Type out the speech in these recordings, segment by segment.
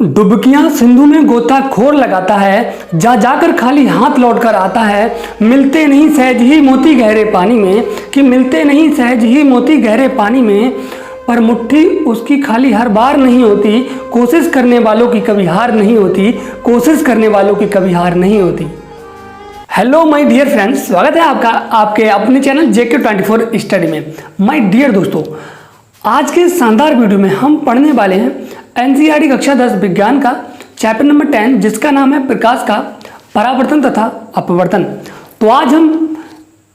डुबकियां सिंधु में गोताखोर लगाता है, जा जाकर खाली हाथ लौटकर आता है। मिलते नहीं सहज ही मोती गहरे पानी में, कि मिलते नहीं सहज ही मोती गहरे पानी में, पर मुट्ठी उसकी खाली हर बार नहीं होती। कोशिश करने वालों की कभी हार नहीं होती, कोशिश करने वालों की कभी हार नहीं होती। हेलो माय डियर फ्रेंड्स, स्वागत है आपका आपके अपने चैनल JK24 स्टडी में। माय डियर दोस्तों, आज के शानदार वीडियो में हम पढ़ने वाले हैं NCERT कक्षा 10 विज्ञान का चैप्टर नंबर 10, जिसका नाम है प्रकाश का परावर्तन तथा अपवर्तन। तो आज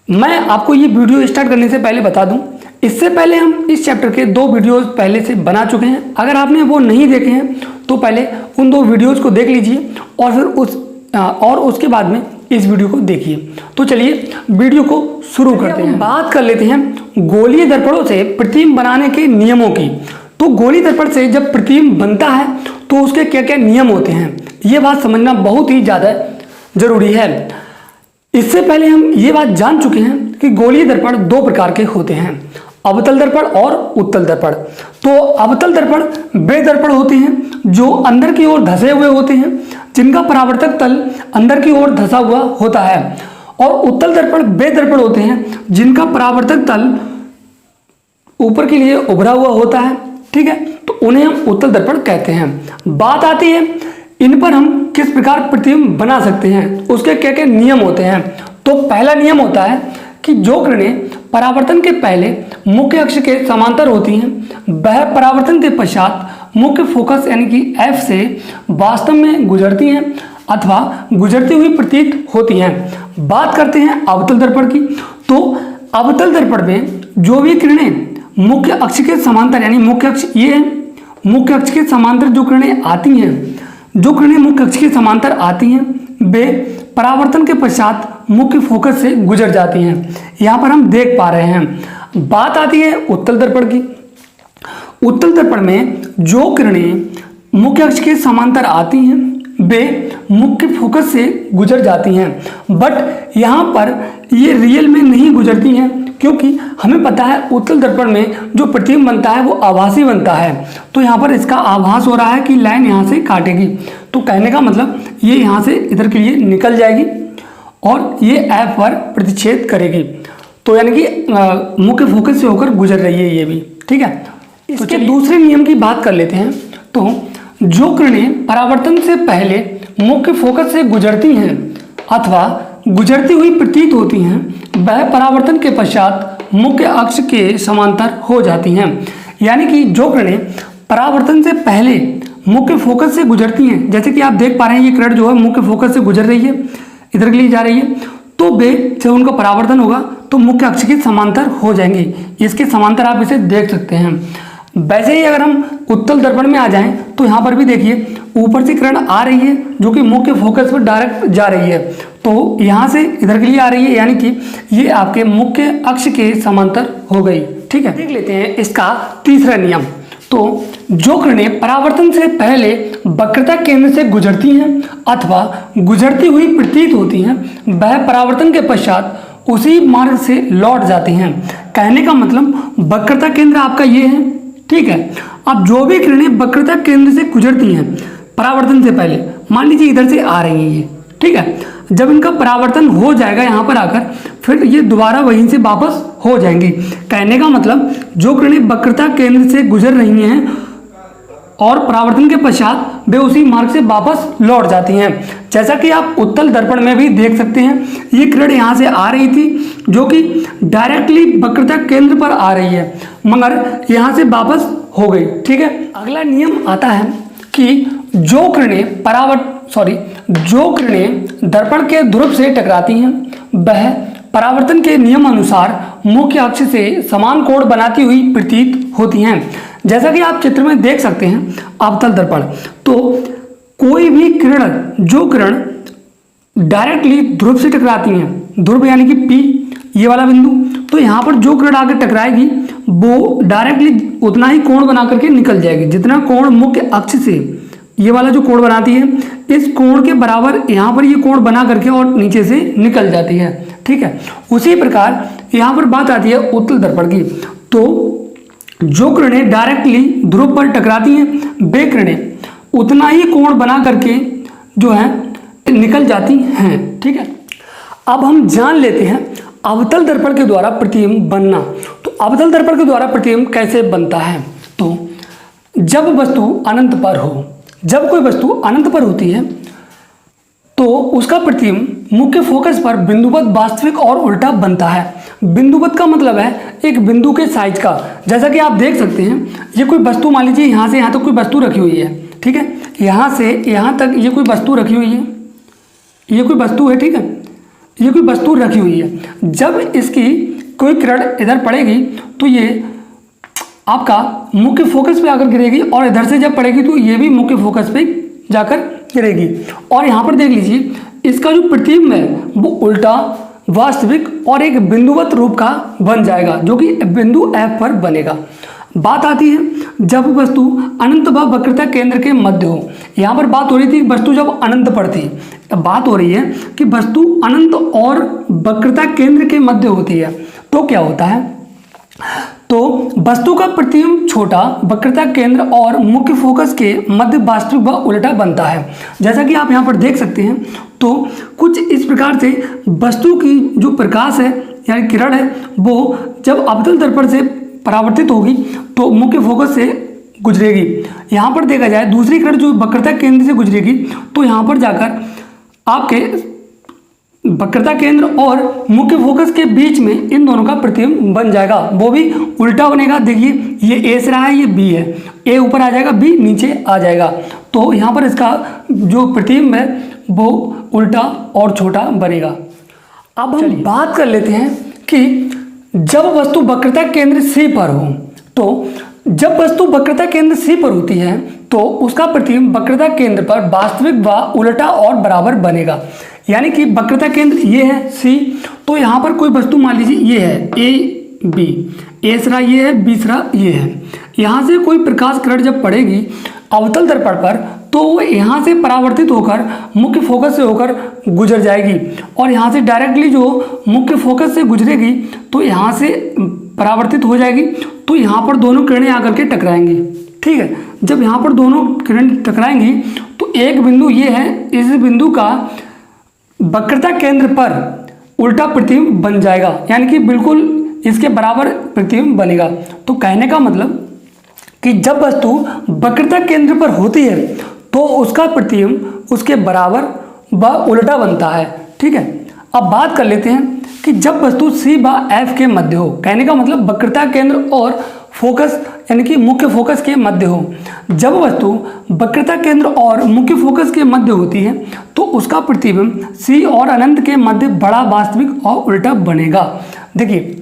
मैं आपको ये वीडियो स्टार्ट करने से पहले बता दूं, इससे पहले हम इस चैप्टर के 2 वीडियोस पहले से बना चुके हैं। अगर आपने वो नहीं देखे हैं तो पहले उन 2 वीडियोस को देख लीजिए और फिर उसके बाद में इस वीडियो को देखिए। तो चलिए वीडियो को शुरू करते हैं। बात कर लेते हैं गोलीय दर्पणों से प्रतिबिंब बनाने के नियमों की। तो गोलीय दर्पण से जब प्रतिबिंब बनता है तो उसके क्या क्या नियम होते हैं, ये बात समझना बहुत ही ज़्यादा जरूरी है। इससे पहले हम ये बात जान चुके हैं कि गोलीय दर्पण 2 प्रकार के होते हैं, अवतल दर्पण और उत्तल दर्पण। तो अवतल दर्पण वे दर्पण होते हैं जो अंदर की ओर धसे हुए होते हैं, जिनका परावर्तक तल अंदर की ओर धसा हुआ होता है। और उत्तल दर्पण वे दर्पण होते हैं जिनका परावर्तक तल ऊपर के लिए उभरा हुआ होता है। ठीक है, तो उन्हें हम उत्तल दर्पण कहते हैं। बात आती है इन पर हम किस प्रकार प्रतिबिंब बना सकते हैं, उसके क्या क्या नियम होते हैं। तो पहला नियम होता है कि जो किरणें परावर्तन के पहले मुख्य अक्ष के समांतर होती हैं, वह परावर्तन के पश्चात मुख्य फोकस यानी कि F से वास्तव में गुजरती हैं अथवा गुजरती हुई प्रतीत होती हैं। बात करते हैं अवतल दर्पण की। तो अवतल दर्पण में जो भी किरणें मुख्य अक्ष के समांतर, यानी मुख्य अक्ष ये है, मुख्य अक्ष के समांतर जो किरणें आती हैं, जो किरणें मुख्य अक्ष के समांतर आती हैं, वे परावर्तन के पश्चात मुख्य फोकस से गुजर जाती हैं। यहाँ पर हम देख पा रहे हैं। बात आती है उत्तल दर्पण की। उत्तल दर्पण में जो किरणें मुख्य अक्ष के समांतर आती हैं, वे मुख्य फोकस से गुजर जाती हैं, बट यहाँ पर ये रियल में नहीं गुजरती हैं, क्योंकि हमें पता है उत्तल दर्पण में जो प्रतिबिंब बनता है वो आभासी बनता है। तो यहाँ पर इसका आभास हो रहा है कि लाइन यहाँ से काटेगी, तो कहने का मतलब ये यहाँ से इधर के लिए निकल जाएगी और ये F पर प्रतिच्छेद करेगी। तो यानी कि मुख्य फोकस से होकर गुजर रही है ये भी। ठीक है, इसके दूसरे नियम की बात कर लेते हैं। तो जो किरणें परावर्तन से पहले मुख्य फोकस से गुजरती हैं अथवा गुजरती हुई प्रतीत होती हैं, वह परावर्तन के पश्चात मुख्य अक्ष के समांतर हो जाती हैं। यानी कि जो किरणें परावर्तन से पहले मुख्य फोकस से गुजरती हैं, जैसे कि आप देख पा रहे हैं ये किरण जो है मुख्य फोकस से गुजर रही है, इधर के लिए जा रही है, तो वे जब उनका परावर्तन होगा तो मुख्य अक्ष के समांतर हो जाएंगे। इसके समांतर आप इसे देख सकते हैं। वैसे ही अगर हम उत्तल दर्पण में आ जाएं तो यहाँ पर भी देखिए ऊपर से किरण आ रही है जो कि मुख्य फोकस पर डायरेक्ट जा रही है, तो यहाँ से इधर के लिए आ रही है, यानी कि ये आपके मुख्य अक्ष के समांतर हो गई। ठीक है, देख लेते हैं इसका तीसरा नियम। तो जो किरणें परावर्तन से पहले वक्रता केंद्र से गुजरती हैं अथवा गुजरती हुई प्रतीत होती हैं, वह परावर्तन के पश्चात उसी मार्ग से लौट जाती हैं। कहने का मतलब वक्रता केंद्र आपका ये है। ठीक है, अब जो भी किरणें वक्रता केंद्र से गुजरती हैं परावर्तन से पहले, मान लीजिए इधर से आ रही हैं ये, ठीक है, जब इनका परावर्तन हो जाएगा यहाँ पर आकर, फिर ये दोबारा वहीं से वापस हो जाएंगी। कहने का मतलब जो किरणें वक्रता केंद्र से गुजर रही हैं और परावर्तन के पश्चात वे उसी मार्ग से वापस लौट जाती हैं। जैसा कि आप उत्तल दर्पण में भी देख सकते हैं, ये किरण यहाँ से आ रही थी जो कि डायरेक्टली वक्रता केंद्र पर आ रही है, मगर यहाँ से वापस हो गई। ठीक है, अगला नियम आता है कि जो किरणें दर्पण के ध्रुव से टकराती हैं, वह परावर्तन के नियम अनुसार मुख्य अक्ष से समान कोण बनाती हुई प्रतीत होती हैं। जैसा कि आप चित्र में देख सकते हैं अवतल दर्पण, तो कोई भी जो किरण डायरेक्टली ध्रुव से टकराती हैं, ध्रुव यानी कि P ये वाला बिंदु, तो यहाँ पर जो किरण आकर टकराएगी वो डायरेक्टली उतना ही कोण बना करके निकल जाएगी, जितना कोण मुख्य अक्ष से ये वाला जो कोण बनाती है, इस कोण के बराबर यहाँ पर ये कोण बना करके और नीचे से निकल जाती है। ठीक है, उसी प्रकार यहाँ पर बात आती है उत्तल दर्पण की। तो जो किरणें डायरेक्टली ध्रुव पर टकराती हैं, वे किरणें उतना ही कोण बना करके जो है निकल जाती हैं। ठीक है, अब हम जान लेते हैं अवतल दर्पण के द्वारा प्रतिबिंब बनना। तो अवतल दर्पण के द्वारा प्रतिबिंब कैसे बनता है? तो जब वस्तु अनंत पर हो, जब कोई वस्तु अनंत पर होती है तो उसका प्रतिबिंब मुख्य फोकस पर बिंदुवत, वास्तविक और उल्टा बनता है। बिंदुवत का मतलब है एक बिंदु के साइज का। जैसा कि आप देख सकते हैं, ये कोई वस्तु मान लीजिए यहाँ से यहाँ तक कोई वस्तु रखी हुई है। ठीक है, यहाँ से यहाँ तक ये कोई वस्तु रखी हुई है, ये कोई वस्तु है। ठीक है, ये कोई वस्तु रखी हुई है। जब इसकी कोई किरण इधर पड़ेगी तो ये आपका मुख्य फोकस पे आकर गिरेगी, और इधर से जब पड़ेगी तो ये भी मुख्य फोकस पे जाकर गिरेगी। और यहाँ पर देख लीजिए, इसका जो प्रतिबिंब है वो उल्टा, वास्तविक और एक बिंदुवत रूप का बन जाएगा, जो कि बिंदु F पर बनेगा। बात आती है जब वस्तु अनंत व वक्रता केंद्र के मध्य हो। यहाँ पर बात हो रही थी वस्तु जब अनंत पर थी, अब बात हो रही है कि वस्तु अनंत और वक्रता केंद्र के मध्य होती है तो क्या होता है? तो वस्तु का प्रतिबिंब छोटा, वक्रता केंद्र और मुख्य फोकस के मध्य वास्तविक व उल्टा बनता है। जैसा कि आप यहाँ पर देख सकते हैं, तो कुछ इस प्रकार से वस्तु की जो प्रकाश है यानी किरण है वो जब अवतल दर्पण से परावर्तित होगी तो मुख्य फोकस से गुजरेगी। यहाँ पर देखा जाए दूसरी किरण जो वक्रता केंद्र से गुजरेगी तो यहाँ पर जाकर आपके वक्रता केंद्र और मुख्य फोकस के बीच में इन दोनों का प्रतिबिंब बन जाएगा, वो भी उल्टा बनेगा। देखिए ये ए से रहा है, ये बी है, ए ऊपर आ जाएगा, बी नीचे आ जाएगा। तो यहाँ पर इसका जो प्रतिबिंब है वो उल्टा और छोटा बनेगा। अब हम बात कर लेते हैं कि जब वस्तु वक्रता केंद्र सी पर हो, तो जब वस्तु वक्रता केंद्र सी पर होती है तो उसका प्रतिबिंब वक्रता केंद्र पर वास्तविक व उल्टा और बराबर बनेगा। यानी कि वक्रता केंद्र ये है सी, तो यहाँ पर कोई वस्तु मान लीजिए ये है ए बी, ए सरा ये है, बी सरा ये है। यहाँ से कोई प्रकाश किरण जब पड़ेगी अवतल दर्पण पर तो वो यहाँ से परावर्तित होकर मुख्य फोकस से होकर गुजर जाएगी, और यहाँ से डायरेक्टली जो मुख्य फोकस से गुजरेगी तो यहाँ से परावर्तित हो जाएगी, तो यहाँ पर दोनों किरणें आकर के टकराएंगी। ठीक है, जब यहाँ पर दोनों किरण टकराएंगी तो एक बिंदु ये है, इस बिंदु का वक्रता केंद्र पर उल्टा प्रतिबिंब बन जाएगा, यानी कि बिल्कुल इसके बराबर प्रतिबिंब बनेगा। तो कहने का मतलब कि जब वस्तु वक्रता केंद्र पर होती है तो उसका प्रतिबिंब उसके बराबर व उल्टा बनता है। ठीक है, अब बात कर लेते हैं कि जब वस्तु C व F के मध्य हो, कहने का मतलब वक्रता केंद्र और फोकस यानी कि मुख्य फोकस के मध्य हो। जब वस्तु वक्रता केंद्र और मुख्य फोकस के मध्य होती है तो उसका प्रतिबिंब C और अनंत के मध्य बड़ा, वास्तविक और उल्टा बनेगा। देखिए,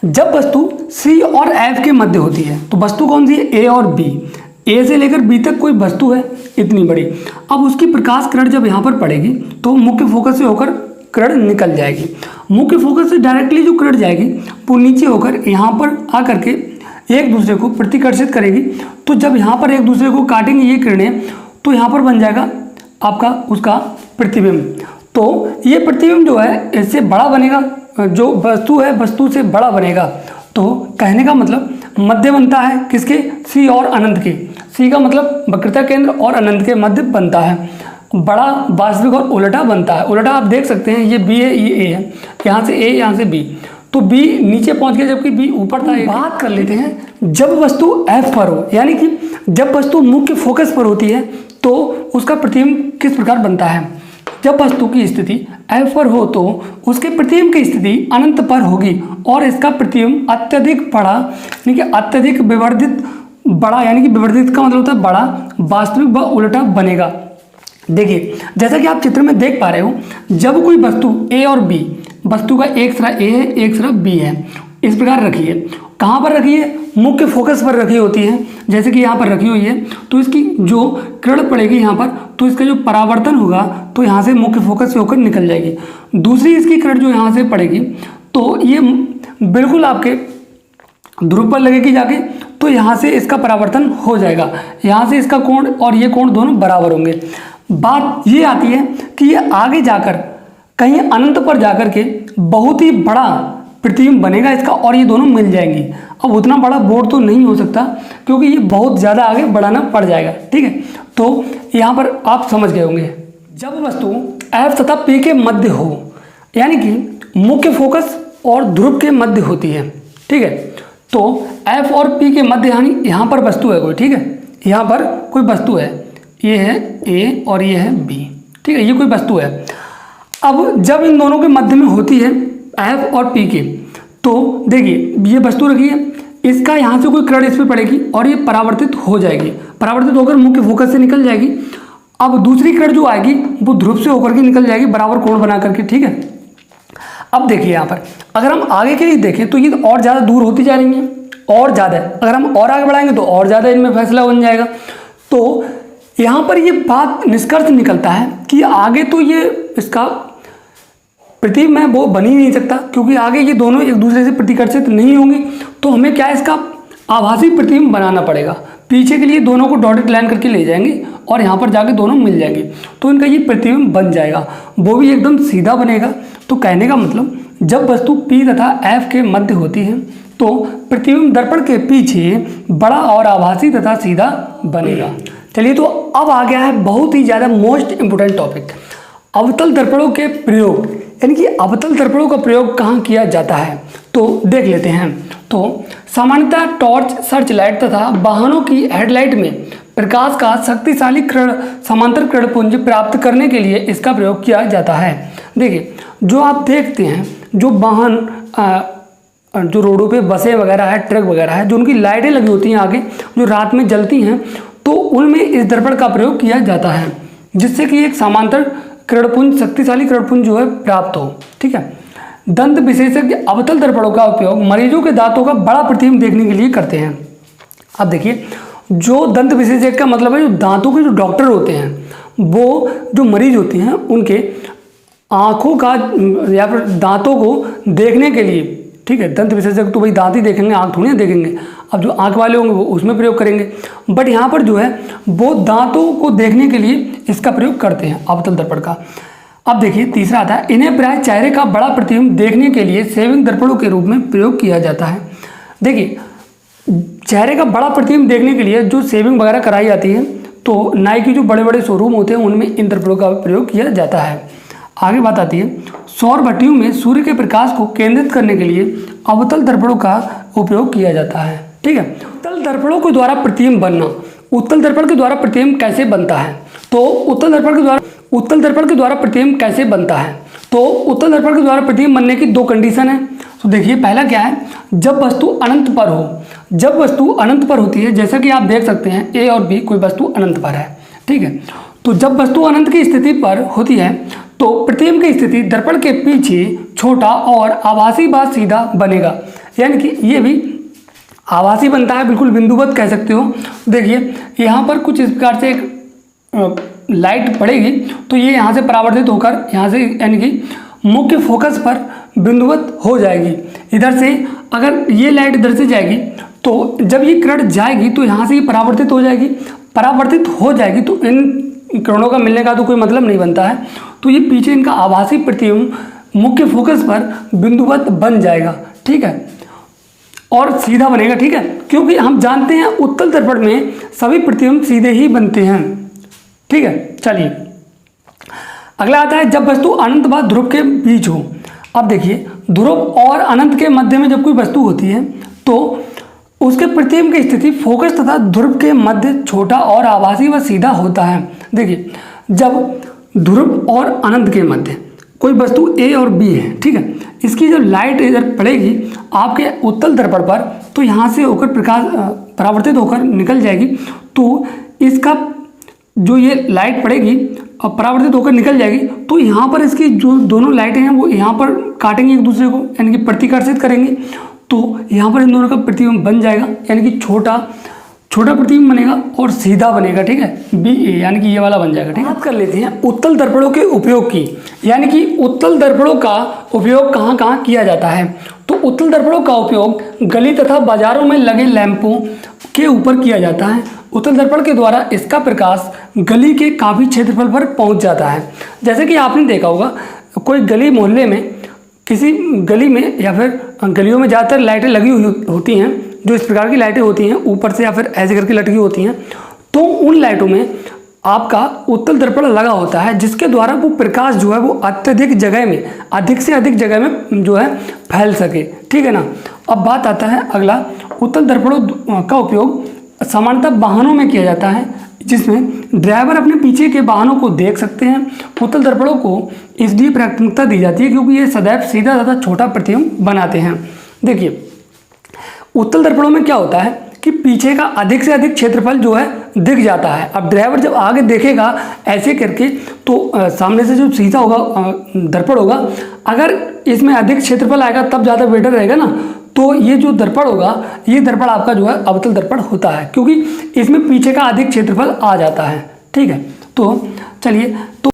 जब वस्तु C और F के मध्य होती है तो वस्तु कौन सी है? A और B। A से लेकर B तक कोई वस्तु है इतनी बड़ी। अब उसकी प्रकाश किरण जब यहाँ पर पड़ेगी तो मुख्य फोकस से होकर किरण निकल जाएगी। मुख्य फोकस से डायरेक्टली जो किरण जाएगी वो नीचे होकर यहाँ पर आकर के एक दूसरे को प्रतिकर्षित करेगी। तो जब यहाँ पर एक दूसरे को काटेंगे ये किरणें तो यहाँ पर बन जाएगा आपका उसका प्रतिबिंब। तो ये प्रतिबिंब जो है इससे बड़ा बनेगा, जो वस्तु है वस्तु से बड़ा बनेगा। तो कहने का मतलब मध्य बनता है किसके? C और अनंत के। C का मतलब वक्रता केंद्र और अनंत के मध्य बनता है, बड़ा, वास्तविक और उल्टा बनता है। उल्टा आप देख सकते हैं, ये B है, ये A है, यहाँ से A यहाँ से B, तो B नीचे पहुँच गया जबकि B ऊपर था। बात कर लेते हैं जब वस्तु F पर हो, यानी कि जब वस्तु मुख्य फोकस पर होती है तो उसका प्रतिबिंब किस प्रकार बनता है? जब वस्तु की स्थिति F पर हो तो उसके प्रतिबिंब की स्थिति अनंत पर होगी और इसका प्रतिबिंब अत्यधिक बड़ा यानी कि अत्यधिक विवर्धित, बड़ा यानी कि विवर्धित का मतलब होता है बड़ा, वास्तविक व उल्टा बनेगा। देखिए, जैसा कि आप चित्र में देख पा रहे हो, जब कोई वस्तु A और B, वस्तु का एक सिरा A है एक सिरा B है, इस प्रकार रखी है। कहाँ पर रखी है? मुख्य फोकस पर रखी होती है, जैसे कि यहाँ पर रखी हुई है। तो इसकी जो किरण पड़ेगी यहाँ पर तो इसका जो परावर्तन होगा तो यहाँ से मुख्य फोकस से होकर निकल जाएगी। दूसरी इसकी किरण जो यहाँ से पड़ेगी तो ये बिल्कुल आपके ध्रुव पर लगेगी जाके, तो यहाँ से इसका परावर्तन हो जाएगा। यहाँ से इसका कोण और ये कोण दोनों बराबर होंगे। बात ये आती है कि ये आगे जाकर कहीं अनंत पर जाकर के बहुत ही बड़ा प्रतिबिंब बनेगा इसका और ये दोनों मिल जाएंगी। अब उतना बड़ा बोर्ड तो नहीं हो सकता क्योंकि ये बहुत ज़्यादा आगे बढ़ाना पड़ जाएगा, ठीक है। तो यहाँ पर आप समझ गए होंगे, जब वस्तु F तथा P के मध्य हो, यानी कि मुख्य फोकस और ध्रुव के मध्य होती है, ठीक है। तो F और P के मध्य यानी यहाँ पर वस्तु है कोई, ठीक है, यहाँ पर कोई वस्तु है, ये है A और ये है B, ठीक है, ये कोई वस्तु है। अब जब इन दोनों के मध्य में होती है F और P के, तो देखिए ये वस्तु रखी है, इसका यहाँ से कोई किरण इस पर पड़ेगी और ये परावर्तित हो जाएगी, परावर्तित होकर मुख्य फोकस से निकल जाएगी। अब दूसरी किरण जो आएगी वो ध्रुव से होकर के निकल जाएगी बराबर कोण बना करके, ठीक है। अब देखिए यहाँ पर अगर हम आगे के लिए देखें तो ये और ज़्यादा दूर होती जा रही हैं और ज़्यादा, अगर हम और आगे बढ़ाएंगे तो और ज़्यादा इनमें फैसला बन जाएगा। तो यहाँ पर ये बात निष्कर्ष निकलता है कि आगे तो ये इसका प्रतिबिंब है वो बन ही नहीं सकता क्योंकि आगे ये दोनों एक दूसरे से प्रतिकर्षित नहीं होंगे। तो हमें क्या इसका आभासी प्रतिबिंब बनाना पड़ेगा। पीछे के लिए दोनों को डॉटेड लाइन करके ले जाएंगे और यहाँ पर जाके दोनों मिल जाएंगे तो इनका ये प्रतिबिंब बन जाएगा, वो भी एकदम सीधा बनेगा। तो कहने का मतलब जब वस्तु P तथा F के मध्य होती है तो प्रतिबिंब दर्पण के पीछे बड़ा और आभासी तथा सीधा बनेगा। चलिए, तो अब आ गया है बहुत ही ज़्यादा मोस्ट इम्पोर्टेंट टॉपिक, अवतल दर्पणों के प्रयोग, यानी कि अवतल दर्पणों का प्रयोग कहाँ किया जाता है, तो देख लेते हैं। तो सामान्यतः टॉर्च, सर्च लाइट तथा वाहनों की हेडलाइट में प्रकाश का शक्तिशाली किरण समांतर किरण पुंज प्राप्त करने के लिए इसका प्रयोग किया जाता है। देखिए, जो आप देखते हैं जो वाहन जो रोडों पे बसें वगैरह है, ट्रक वगैरह है, जो उनकी लाइटें लगी होती हैं आगे जो रात में जलती हैं, तो उनमें इस दर्पण का प्रयोग किया जाता है जिससे कि एक समांतर किरणपुंज, शक्तिशाली किरणपुंज जो है प्राप्त हो, ठीक है। दंत विशेषज्ञ अवतल दर्पणों का उपयोग मरीजों के दांतों का बड़ा प्रतिबिंब देखने के लिए करते हैं। अब देखिए, जो दंत विशेषज्ञ का मतलब है जो दांतों के जो डॉक्टर होते हैं, वो जो मरीज होते हैं उनके आँखों का या फिर दांतों को देखने के लिए, ठीक है, दंत विशेषज्ञ तो भाई दांत ही देखेंगे, आँख थोड़ी ना देखेंगे। अब जो आँख वाले होंगे वो उसमें प्रयोग करेंगे, बट यहाँ पर जो है वो दांतों को देखने के लिए इसका प्रयोग करते हैं अवतल दर्पण का। अब देखिए, तीसरा आता है, इन्हें प्राय चेहरे का बड़ा प्रतिबिंब देखने के लिए सेविंग दर्पणों के रूप में प्रयोग किया जाता है। देखिए, चेहरे का बड़ा प्रतिबिंब देखने के लिए जो सेविंग वगैरह कराई जाती है, तो नाई के जो बड़े बड़े शोरूम होते हैं उनमें इन दर्पणों का प्रयोग किया जाता है। आगे बात आती है, सौर भट्टियों में सूर्य के प्रकाश को केंद्रित करने के लिए अवतल दर्पणों का उपयोग किया जाता है, ठीक है। उत्तल दर्पणों के द्वारा प्रतिबिंब बनना, उत्तल दर्पण के द्वारा प्रतिबिंब कैसे बनता है, तो उत्तल दर्पण के द्वारा प्रतिबिंब कैसे बनता है, तो उत्तल दर्पण के द्वारा प्रतिबिंब बनने की दो कंडीशन है। तो देखिए, पहला क्या है, जब वस्तु अनंत पर हो, जब वस्तु अनंत पर होती है, जैसा कि आप देख सकते हैं A और B कोई वस्तु अनंत पर है, ठीक है। तो जब वस्तु अनंत की स्थिति पर होती है तो प्रतिबिंब की स्थिति दर्पण के पीछे छोटा और आभासी व सीधा बनेगा, यानी कि ये भी आभासी बनता है, बिल्कुल बिंदुवत कह सकते हो। देखिए, यहाँ पर कुछ इस प्रकार से एक लाइट पड़ेगी तो ये यहाँ से परावर्तित होकर यहाँ से यानी कि मुख्य फोकस पर बिंदुवत हो जाएगी। इधर से अगर ये लाइट इधर से जाएगी तो जब ये किरण जाएगी तो यहाँ से ये परावर्तित हो जाएगी, परावर्तित हो जाएगी तो इन किरणों का मिलने का तो कोई मतलब नहीं बनता है। तो ये पीछे इनका आभासी प्रतिबिंब मुख्य फोकस पर बिंदुवत बन जाएगा, ठीक है, और सीधा बनेगा, ठीक है, क्योंकि हम जानते हैं उत्तल दर्पण में सभी प्रतिबिंब सीधे ही बनते हैं, ठीक है। चलिए, अगला आता है, जब वस्तु अनंत व ध्रुव के बीच हो। अब देखिए, ध्रुव और अनंत के मध्य में जब कोई वस्तु होती है तो उसके प्रतिबिंब की स्थिति फोकस तथा ध्रुव के मध्य छोटा और आभासी व सीधा होता है। देखिए, जब ध्रुव और अनंत के मध्य कोई वस्तु A और B है, ठीक है, इसकी जब लाइट इधर पड़ेगी आपके उत्तल दर्पण पर तो यहाँ से होकर प्रकाश परावर्तित होकर निकल जाएगी, तो इसका जो ये लाइट पड़ेगी और परावर्तित होकर निकल जाएगी तो यहाँ पर इसकी जो दोनों लाइटें हैं वो यहाँ पर काटेंगी एक दूसरे को, यानी कि प्रतिकर्षित करेंगी, तो यहाँ पर इन दोनों का प्रतिबिंब बन जाएगा, यानी कि छोटा प्रतिबिंब बनेगा और सीधा बनेगा, ठीक है, BA यानी कि ये वाला बन जाएगा, ठीक है। बात कर लेते हैं उत्तल दर्पणों के उपयोग की, यानी कि उत्तल दर्पणों का उपयोग कहाँ कहाँ किया जाता है। तो उत्तल दर्पणों का उपयोग गली तथा बाजारों में लगे लैंपों के ऊपर किया जाता है। उत्तल दर्पण के द्वारा इसका प्रकाश गली के काफ़ी क्षेत्रफल पर पहुँच जाता है। जैसे कि आपने देखा होगा कोई गली मोहल्ले में, किसी गली में या फिर गलियों में ज़्यादातर लाइटें लगी हुई होती हैं, जो इस प्रकार की लाइटें होती हैं ऊपर से या फिर ऐसे करके लटकी होती हैं, तो उन लाइटों में आपका उत्तल दर्पण लगा होता है, जिसके द्वारा वो प्रकाश जो है वो अत्यधिक जगह में, अधिक से अधिक जगह में जो है फैल सके। ठीक है ना। अब बात आता है अगला, उत्तल दर्पणों का उपयोग सामान्यतः वाहनों में किया जाता है, जिसमें ड्राइवर अपने पीछे के वाहनों को देख सकते हैं। उत्तल दर्पणों को इसलिए प्राथमिकता दी जाती है क्योंकि ये सदैव सीधा तथा छोटा प्रतिबिंब बनाते हैं। देखिए, उत्तल दर्पणों में क्या होता है कि पीछे का अधिक से अधिक क्षेत्रफल जो है दिख जाता है। अब ड्राइवर जब आगे देखेगा ऐसे करके, तो सामने से जो शीशा होगा, दर्पण होगा, अगर इसमें अधिक क्षेत्रफल आएगा तब ज़्यादा बेटर रहेगा ना। तो ये जो दर्पण होगा, ये दर्पण आपका जो है अवतल दर्पण होता है, क्योंकि इसमें पीछे का अधिक क्षेत्रफल आ जाता है। ठीक है। तो चलिए, तो